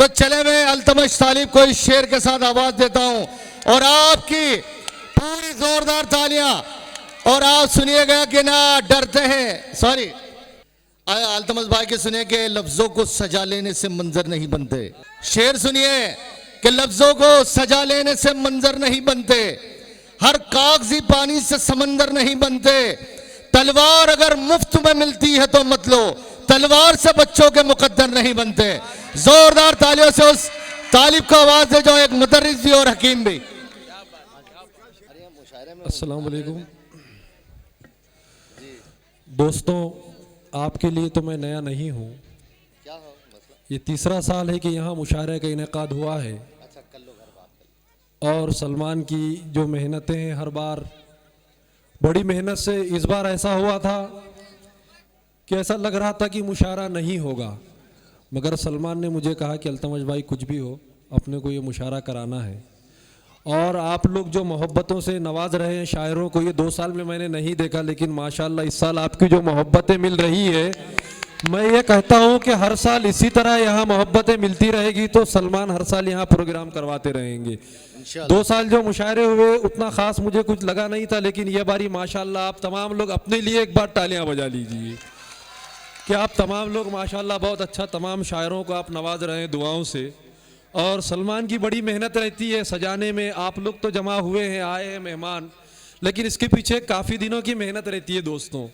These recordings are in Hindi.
तो चले मैं अल्तमश तालिब को इस शेर के साथ आवाज देता हूं और आपकी पूरी जोरदार तालियां। और आप सुनिएगा कि ना डरते हैं, सॉरी अल्तमश भाई के सुनिए कि लफ्जों को सजा लेने से मंजर नहीं बनते। शेर सुनिए कि लफ्जों को सजा लेने से मंजर नहीं बनते, हर कागजी पानी से समंदर नहीं बनते। तलवार अगर मुफ्त में मिलती है तो मत लो, तलवार से बच्चों के मुकद्दर नहीं बनते। जोरदार तालियों से उस तालिब को आवाज दे जो एक मुदर्रिस भी और हकीम भी। अस्सलाम वालेकुम दोस्तों, आपके लिए तो मैं नया नहीं हूँ। ये तीसरा साल है कि यहाँ मुशायरे का इनेकाद हुआ है और सलमान की जो मेहनतें हैं, हर बार बड़ी मेहनत से, इस बार ऐसा हुआ था कि ऐसा लग रहा था कि मुशायरा नहीं होगा, मगर सलमान ने मुझे कहा कि अल्तमश भाई कुछ भी हो, अपने को ये मुशायरा कराना है। और आप लोग जो मोहब्बतों से नवाज रहे हैं शायरों को, ये 2 साल में मैंने नहीं देखा, लेकिन माशाल्लाह इस साल आपकी जो मोहब्बतें मिल रही है, मैं ये कहता हूँ कि हर साल इसी तरह यहाँ मोहब्बतें मिलती रहेगी तो सलमान हर साल यहाँ प्रोग्राम करवाते रहेंगे। 2 साल जो मुशायरे हुए उतना ख़ास मुझे कुछ लगा नहीं था, लेकिन ये बारी माशाल्लाह आप तमाम लोग अपने लिए एक बार तालियां बजा लीजिए कि आप तमाम लोग माशाल्लाह बहुत अच्छा, तमाम शायरों को आप नवाज रहे हैं दुआओं से। और सलमान की बड़ी मेहनत रहती है सजाने में। आप लोग तो जमा हुए हैं, आए हैं मेहमान, लेकिन इसके पीछे काफ़ी दिनों की मेहनत रहती है दोस्तों।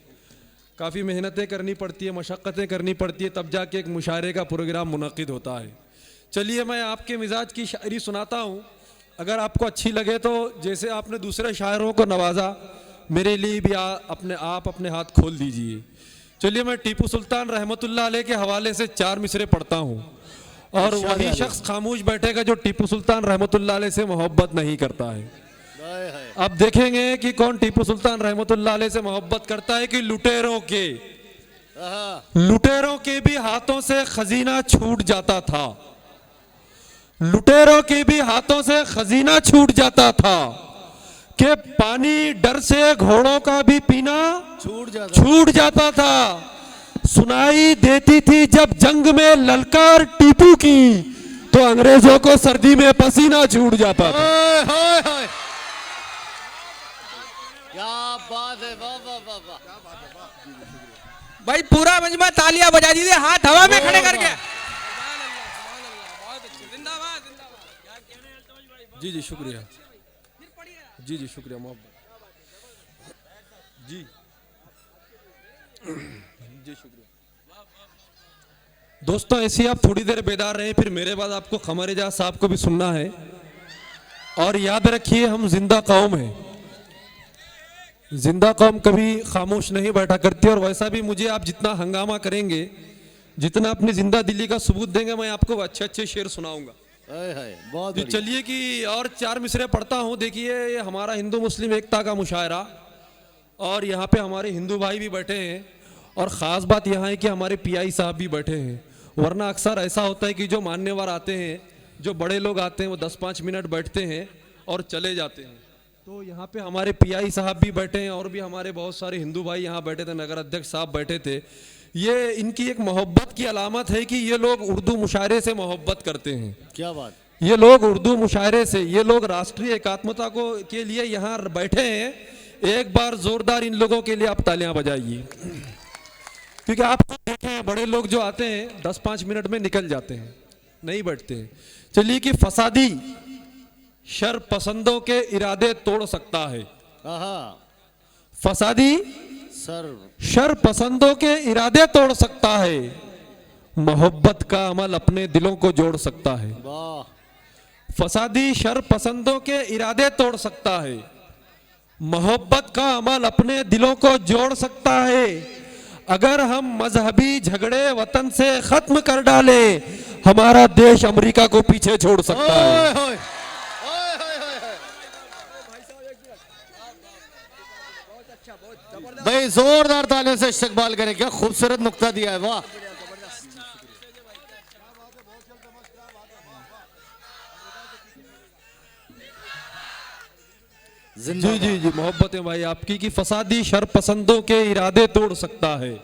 काफ़ी मेहनतें करनी पड़ती है, मशक्क़तें करनी पड़ती है, तब जाके एक मुशायरे का प्रोग्राम मुनक़िद होता है। चलिए मैं आपके मिजाज की शायरी सुनाता हूँ, अगर आपको अच्छी लगे तो जैसे आपने दूसरे शायरों को नवाजा, मेरे लिए भी आप अपने हाथ खोल दीजिए। चलिए मैं टीपू सुल्तान रहमतुल्लाह अलैह के हवाले से 4 मिसरे पढ़ता हूँ और वही शख्स खामोश बैठेगा जो टीपू सुल्तान रहमतुल्लाह अलैह से मोहब्बत नहीं करता है। अब देखेंगे कि कौन टीपू सुल्तान रहमतुल्लाह अलैह से मोहब्बत करता है कि लुटेरों के भी हाथों से खजीना छूट जाता था, लुटेरों के भी हाथों से खजीना छूट जाता था, कि पानी डर से घोड़ों का भी पीना छूट जाता था। सुनाई देती थी जब जंग में ललकार टीपू की, तो अंग्रेजों को सर्दी में पसीना छूट जाता था। क्या बात है, वाह वाह वाह वाह। भाई पूरा मजमा तालियां बजा दीजिए, हाथ हवा में खड़े करके। जी जी शुक्रिया, जी जी शुक्रिया मोहब्बत, जी जी शुक्रिया। दोस्तों ऐसे आप थोड़ी देर बेदार रहे, फिर मेरे बाद आपको क़मर एजाज साहब को भी सुनना है। और याद रखिए हम जिंदा कौम हैं, जिंदा कौम कभी खामोश नहीं बैठा करती। और वैसा भी मुझे आप जितना हंगामा करेंगे, जितना अपनी जिंदा दिली का सबूत देंगे, मैं आपको अच्छे अच्छे शेर सुनाऊंगा। बहुत चलिए कि और 4 मिसरे पढ़ता हूँ। देखिए ये हमारा हिंदू मुस्लिम एकता का मुशायरा, और यहाँ पे हमारे हिंदू भाई भी बैठे हैं, और ख़ास बात यहाँ है कि हमारे पीआई साहब भी बैठे हैं। वरना अक्सर ऐसा होता है कि जो मान्यवर आते हैं, जो बड़े लोग आते हैं, वो 10-5 मिनट बैठते हैं और चले जाते हैं। तो यहाँ पे हमारे पीआई साहब भी बैठे हैं, और भी हमारे बहुत सारे हिंदू भाई यहाँ बैठे थे, नगर अध्यक्ष साहब बैठे थे। ये इनकी एक मोहब्बत की अलामत है कि ये लोग उर्दू मुशायरे से मोहब्बत करते हैं। क्या बात, ये लोग उर्दू मुशायरे से, ये लोग राष्ट्रीय एकात्मता को के लिए यहाँ बैठे हैं। एक बार जोरदार इन लोगों के लिए आप तालियां बजाइए, क्योंकि आप देखे हैं बड़े लोग जो आते हैं 10-5 मिनट में निकल जाते हैं, नहीं बैठते हैं। चलिए कि फसादी शर पसंदों के इरादे तोड़ सकता है, फसादी शर पसंदों के इरादे तोड़ सकता है, मोहब्बत का अमल अपने दिलों को जोड़ सकता है। फसादी शर पसंदों के इरादे तोड़ सकता है, मोहब्बत का अमल अपने दिलों को जोड़ सकता है। अगर हम मजहबी झगड़े वतन से खत्म कर डाले, हमारा देश अमेरिका को पीछे छोड़ सकता है। भाई जोरदार तालियों से इस्तकबाल करें, क्या खूबसूरत नुक्ता दिया है, वाह। जी जी जी मोहब्बतें भाई आपकी कि फसादी शर पसंदों के इरादे तोड़ सकता है।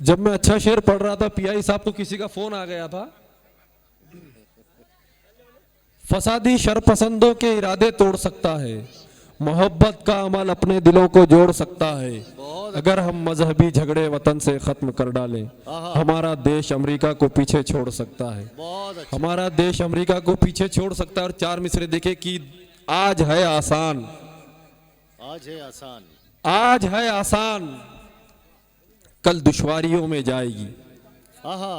जब मैं अच्छा शेर पढ़ रहा था पीआई साहब को किसी का फोन आ गया था। फसादी शरपसंदों के इरादे तोड़ सकता है, मोहब्बत का अमल अपने दिलों को जोड़ सकता है। अगर हम मजहबी झगड़े वतन से खत्म कर डालें, हमारा देश अमेरिका को पीछे छोड़ सकता है। बहुत अच्छा। हमारा देश अमेरिका को पीछे छोड़ सकता है। और चार मिसरे देखे कि आज है आसान, आज है आसान, आज है आसान, कल दुश्वारियों में जाएगी। आहा,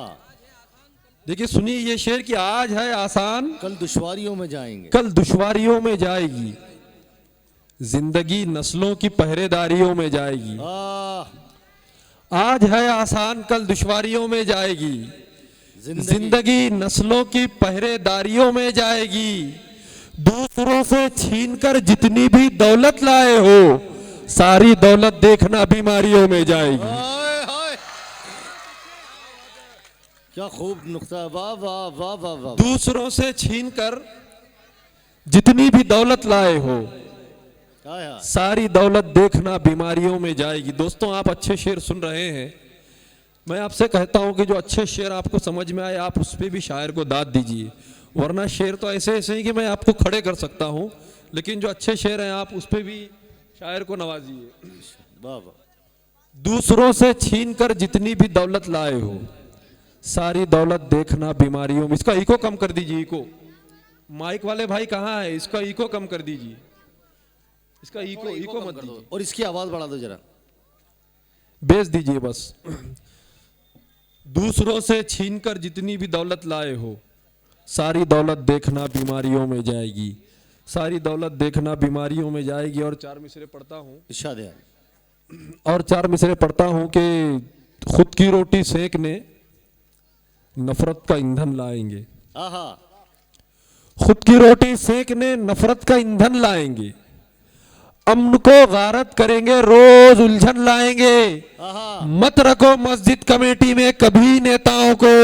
देखिए सुनिए ये शेर कि आज है आसान, कल दुश्वारियों में जाएंगे। कल दुश्वारियों में जाएगी। जिंदगी नस्लों की पहरेदारियों में जाएगी। आज है आसान, कल दुश्वारियों में जाएगी। जिंदगी नस्लों की पहरेदारियों में जाएगी। दूसरों से छीनकर जितनी भी दौलत लाए हो, सारी दौलत देखना बीमारियों में जाएगी। हाय हाय, क्या खूब नुक्ता, वाह वाह वाह वाह वाह। दूसरों से छीनकर जितनी भी दौलत लाए हो, हाय हाय, सारी दौलत देखना बीमारियों में जाएगी। दोस्तों आप अच्छे शेर सुन रहे हैं। मैं आपसे कहता हूं कि जो अच्छे शेर आपको समझ में आए आप उस पर भी शायर को दाद दीजिए, वरना शेर तो ऐसे ऐसे ही कि मैं आपको खड़े कर सकता हूं, लेकिन जो अच्छे शेर हैं आप उस पर भी शायर को नवाजिए। वाह वाह। दूसरों से छीनकर जितनी भी दौलत लाए हो, सारी दौलत देखना बीमारियों में। इसका इको कम कर दीजिए, इको। माइक वाले भाई कहाँ है? इसका इको कम कर दीजिए, इसका इको मत दीजिए और इसकी आवाज बढ़ा दो जरा, बेच दीजिए बस। दूसरों से छीनकर जितनी भी दौलत लाए हो, सारी दौलत देखना बीमारियों में जाएगी। सारी दौलत देखना बीमारियों में जाएगी। और चार मिसरे पढ़ता हूं, इरशाद है। और चार मिसरे पढ़ता हूं कि खुद की रोटी सेकने नफरत का ईंधन लाएंगे। आहा, खुद की रोटी सेकने नफरत का ईंधन लाएंगे। अमन को गारत करेंगे, रोज उलझन लाएंगे। आहा, मत रखो मस्जिद कमेटी में कभी नेताओं को,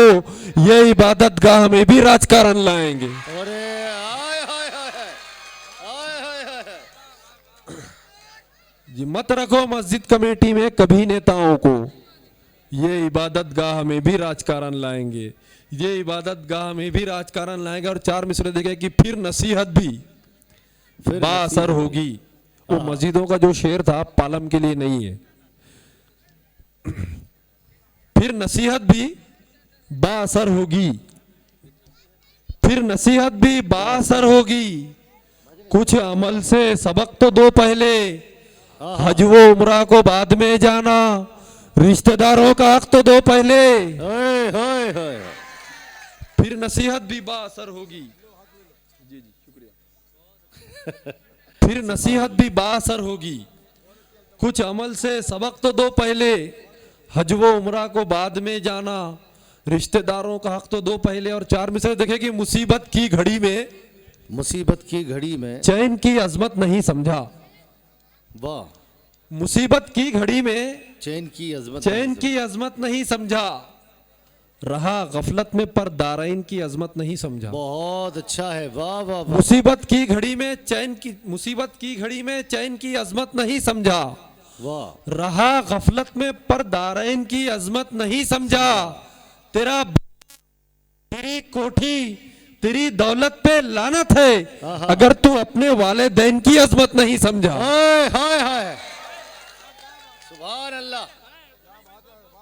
ये इबादत गाह में भी राजकारण लाएंगे। अरे हाय हाय हाय हाय हाय हाय हाय। जी मत रखो मस्जिद कमेटी में कभी नेताओं को, ये इबादत गाह में भी राजकारण लाएंगे। ये इबादत गाह में भी राजकारण लाएंगे। और चार मिसरे देखे कि फिर नसीहत भी बाअसर होगी। वो मस्जिदों का जो शेर था पालम के लिए नहीं है। फिर नसीहत भी बाअसर होगी, फिर नसीहत भी बाअसर होगी। कुछ अमल से सबक तो दो पहले, हज व उम्रा को बाद में जाना। रिश्तेदारों का हक तो दो पहले, हाय हाय हाय। फिर नसीहत भी बाअसर होगी। जी जी शुक्रिया। फिर नसीहत भी बाअसर होगी। कुछ अमल से सबक तो दो पहले, हज व उम्रा को बाद में जाना। रिश्तेदारों का हक तो दो पहले। और चार मिसरे देखे कि मुसीबत की घड़ी में, मुसीबत की घड़ी में चैन की अजमत नहीं समझा। वाह, मुसीबत की घड़ी में चैन की अजमत, चैन की अजमत नहीं समझा। रहा गफलत में पर दारैन की अजमत नहीं समझा। बहुत अच्छा है, वाह वाह वाह। मुसीबत की घड़ी में चैन की, मुसीबत की घड़ी में चैन की अजमत नहीं समझा। वाह, रहा गफलत में पर दारैन की अजमत नहीं समझा। तेरा तेरी कोठी तेरी दौलत पे लानत है, अगर तू अपने वालिदैन की अजमत नहीं समझा। हाय हाय हाय, सुभान अल्लाह।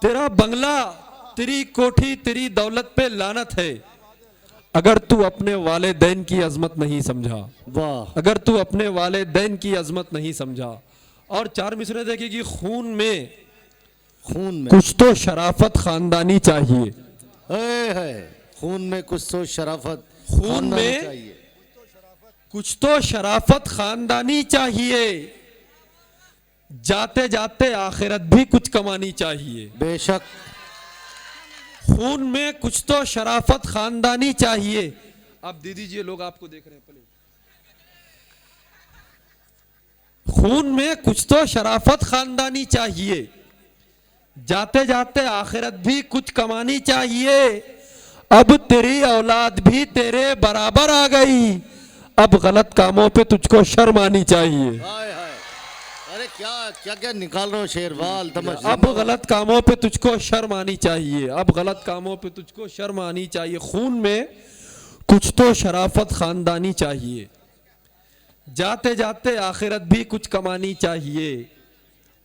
तेरा बंगला तेरी कोठी तेरी दौलत पे लानत है, अगर तू अपने वालिदैन की अजमत नहीं समझा। वाह, अगर तू अपने वालिदैन की अजमत नहीं समझा। और चार मिसरे देखिए कि खून में कुछ तो शराफत खानदानी चाहिए। है खून में कुछ तो शराफत, खून में चाहिए। कुछ तो शराफत खानदानी चाहिए। जाते जाते आखिरत भी कुछ कमानी चाहिए। बेशक, खून में कुछ तो शराफत खानदानी चाहिए। आप दे दीजिए, लोग आपको देख रहे हैं। प्लीज, खून में कुछ तो शराफत खानदानी चाहिए। जाते जाते आखिरत भी कुछ कमानी चाहिए। अब तेरी औलाद भी तेरे बराबर आ गई, अब गलत कामों पे तुझको शर्म आनी चाहिए। हाय हाय, अरे क्या क्या क्या निकाल रहे हो शेरवाल तमश। अब गलत कामों पे तुझको शर्म आनी चाहिए, अब गलत कामों पे तुझको शर्म आनी चाहिए। खून में कुछ तो शराफत खानदानी चाहिए, जाते जाते आखिरत भी कुछ कमानी चाहिए।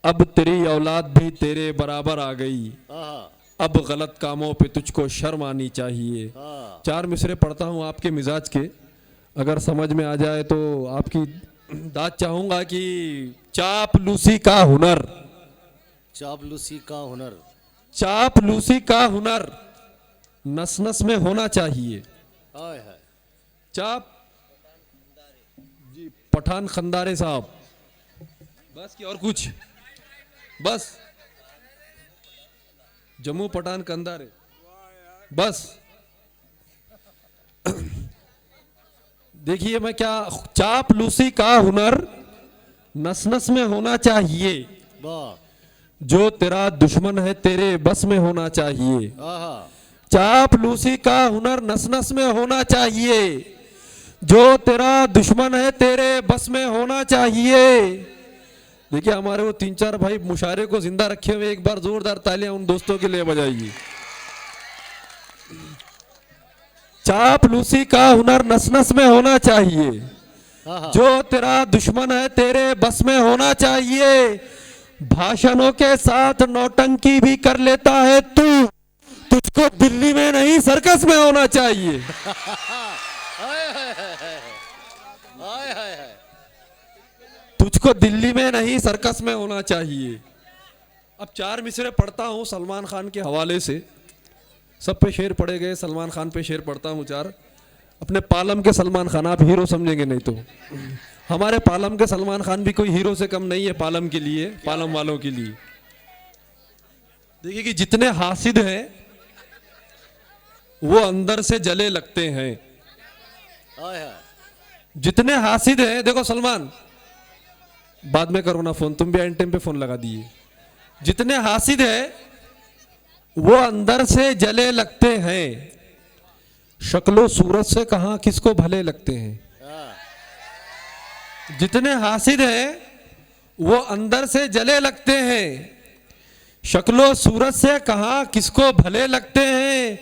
अब तेरी औलाद भी तेरे बराबर आ गई, हाँ अब गलत कामों पे तुझको शर्म आनी चाहिए। हाँ। 4 मिसरे पढ़ता हूँ आपके मिजाज के, अगर समझ में आ जाए तो आपकी दाद चाहूंगा कि चापलूसी का हुनर, चापलूसी का हुनर, चापलूसी का हुनर नस नस में होना चाहिए। हाय हाय। चाप जी पठान खंदारे साहब, बस की और कुछ, बस जम्मू पठान कंदारे, बस। देखिए मैं क्या, चापलूसी का हुनर नस नस में होना चाहिए, वाह। जो तेरा दुश्मन है तेरे बस में होना चाहिए। आहा। चापलूसी का हुनर नस नस में होना चाहिए, जो तेरा दुश्मन है तेरे बस में होना चाहिए। देखिए हमारे वो 3-4 भाई मुशायरे को जिंदा रखे हुए, एक बार जोरदार तालियां उन दोस्तों के लिए बजाइए। चापलूसी का हुनर नस नस में होना चाहिए, आहा। जो तेरा दुश्मन है तेरे बस में होना चाहिए। भाषणों के साथ नौटंकी भी कर लेता है तू, तुझको दिल्ली में नहीं सर्कस में होना चाहिए। हाय हाय हाय हाय हाय हाय। तुझको दिल्ली में नहीं सर्कस में होना चाहिए। अब 4 मिसरे पढ़ता हूं सलमान खान के हवाले से, सब पे शेर पढ़े गए, सलमान खान पे शेर पढ़ता हूं 4। अपने पालम के सलमान खान, आप हीरो समझेंगे नहीं तो हमारे पालम के सलमान खान भी कोई हीरो से कम नहीं है पालम के लिए, पालम वालों के लिए। देखिए कि जितने हासिद हैं वो अंदर से जले लगते हैं, हाय हाय। जितने हासिद हैं। देखो सलमान, बाद में करो ना फोन, तुम भी एंड टाइम पे फोन लगा दिए। जितने हासिद हैं वो अंदर से जले लगते हैं, शक्लो सूरत से कहां किसको भले लगते हैं। जितने हासिद हैं वो अंदर से जले लगते हैं, शक्लो सूरत से कहां किसको भले लगते हैं।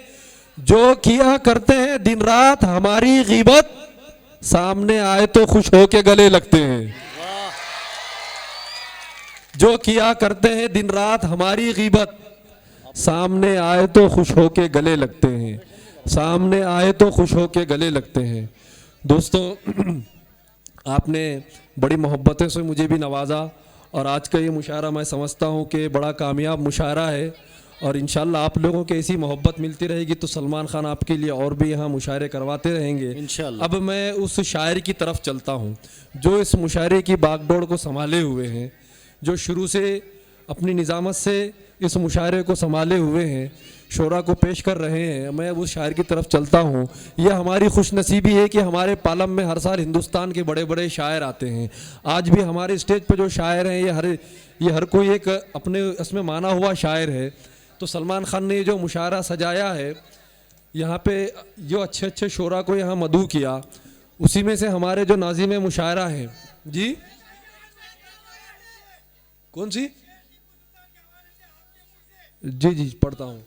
जो किया करते हैं दिन रात हमारी गीबत, सामने आए तो खुश होके गले लगते हैं। जो किया करते हैं दिन रात हमारी गीबत, सामने आए तो खुश होके गले लगते हैं, सामने आए तो खुश होके गले लगते हैं। दोस्तों आपने बड़ी मोहब्बतों से मुझे भी नवाजा, और आज का ये मुशायरा मैं समझता हूँ कि बड़ा कामयाब मुशायरा है, और इंशाल्लाह आप लोगों के ऐसी मोहब्बत मिलती रहेगी तो सलमान खान आपके लिए और भी यहाँ मुशायरे करवाते रहेंगे इंशाल्लाह। अब मैं उस शायर की तरफ चलता हूँ जो इस मुशायरे की बागडोर को संभाले हुए हैं, जो शुरू से अपनी निज़ामत से इस मुशायरे को संभाले हुए हैं, शोरा को पेश कर रहे हैं। मैं उस शायर की तरफ चलता हूँ। यह हमारी खुशनसीबी है कि हमारे पालम में हर साल हिंदुस्तान के बड़े बड़े शायर आते हैं। आज भी हमारे स्टेज पर जो शायर हैं ये हर कोई एक अपने इसमें माना हुआ शायर है। तो सलमान खान ने जो मुशायरा सजाया है, यहाँ पे जो अच्छे अच्छे शोरा को यहाँ मदऊ किया, उसी में से हमारे जो नाज़िम मुशायरा हैं जी, कौन सी जी पढ़ता हूँ।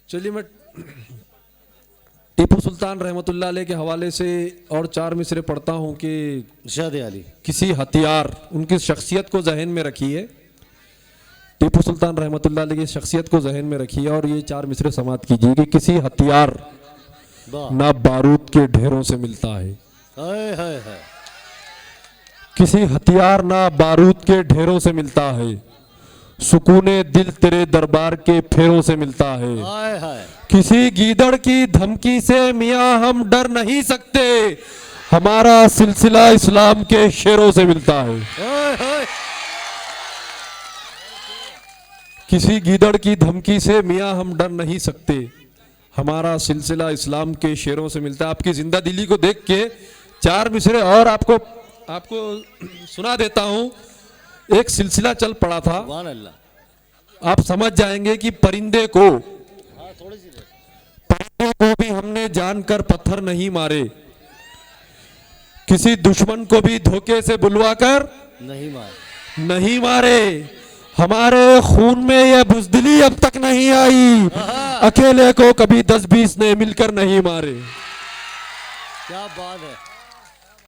चलिए मैं टीपू सुल्तान रहमतुल्लाह अलैह के हवाले से और 4 मिसरे पढ़ता हूँ कि इरशाद अली। किसी हथियार, उनकी शख्सियत को जहन में रखिए, टीपू सुल्तान रहमतुल्लाह अलैह की शख्सियत को जहन में रखिए और ये 4 मिसरे समाप्त कीजिए कि किसी हथियार ना बारूद के ढेरों से मिलता है। हाय हाय हाय। किसी हथियार ना बारूद के ढेरों से मिलता है, सुकूने दिल तेरे दरबार के फेरों से मिलता है। हाय हाय। किसी गीदड़ की धमकी से मियां हम डर नहीं सकते, हमारा सिलसिला इस्लाम के शेरों से मिलता है। हाय हाय। किसी गीदड़ की धमकी से मियां हम डर नहीं सकते, हमारा सिलसिला इस्लाम के शेरों से मिलता है। आपकी जिंदा दिली को देख के 4 मिसरे और आपको सुना देता हूं। एक सिलसिला चल पड़ा था, सुभान अल्लाह। आप समझ जाएंगे कि परिंदे को भी हमने जानकर पत्थर नहीं मारे, किसी दुश्मन को भी धोखे से बुलवाकर नहीं मार, नहीं मारे, हमारे खून में यह बुजदिली अब तक नहीं आई, अकेले को कभी 10-20 ने मिलकर नहीं मारे। क्या बात है।